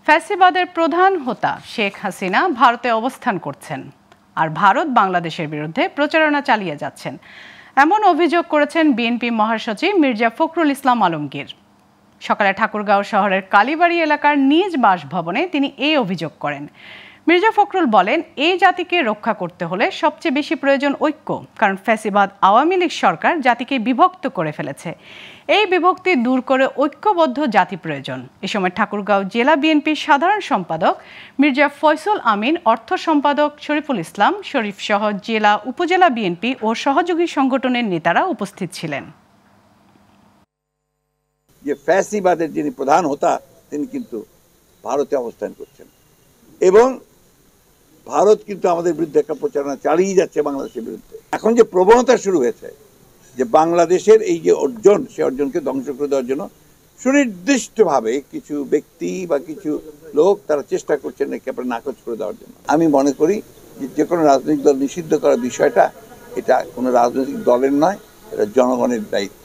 ফ্যাসিবাদের প্রধান হোতা শেখ হাসিনা ভারতে অবস্থান করছেন আর ভারত বাংলাদেশের বিরুদ্ধে প্রচারণা চালিয়ে যাচ্ছেন, এমন অভিযোগ করেছেন বিএনপি মহাসচিব মির্জা ফখরুল ইসলাম আলমগীর। সকালে ঠাকুরগাঁও শহরের কালীবাড়ি এলাকার নিজ বাসভবনে তিনি এই অভিযোগ করেন। মির্জা ফখরুল বলেন, এই জাতিকে রক্ষা করতে হলে সবচেয়ে বেশি প্রয়োজন ঐক্য, কারণ ফ্যাসিবাদ আওয়ামী লীগ সরকার জাতিকে বিভক্ত করে ফেলেছে। এই বিভক্তি দূর করে ঐক্যবদ্ধ জাতি প্রয়োজন। এ সময় ঠাকুরগাঁও জেলা বিএনপির সাধারণ সম্পাদক মির্জা ফয়সল আমিন, অর্থ সম্পাদক শরীফুল ইসলাম শরীফ সহ জেলা উপজেলা বিএনপি ও সহযোগী সংগঠনের নেতারা উপস্থিত ছিলেন। যে ফ্যাসিবাদের যিনি প্রধান হোতা তিনি কিন্তু ভারতে অবস্থান করছেন এবং ভারত কিন্তু আমাদের বিরুদ্ধে একটা প্রচারণা চালিয়ে যাচ্ছে বাংলাদেশের বিরুদ্ধে। এখন যে প্রবণতা শুরু হয়েছে যে বাংলাদেশের এই যে অর্জন, সে অর্জনকে ধ্বংস করে দেওয়ার জন্য সুনির্দিষ্টভাবে কিছু ব্যক্তি বা কিছু লোক তারা চেষ্টা করছেন একে নাকচ করে দেওয়ার জন্য। আমি মনে করি যে কোনো রাজনৈতিক দল নিষিদ্ধ করার বিষয়টা এটা কোনো রাজনৈতিক দলের নয়, এটা জনগণের দায়িত্ব।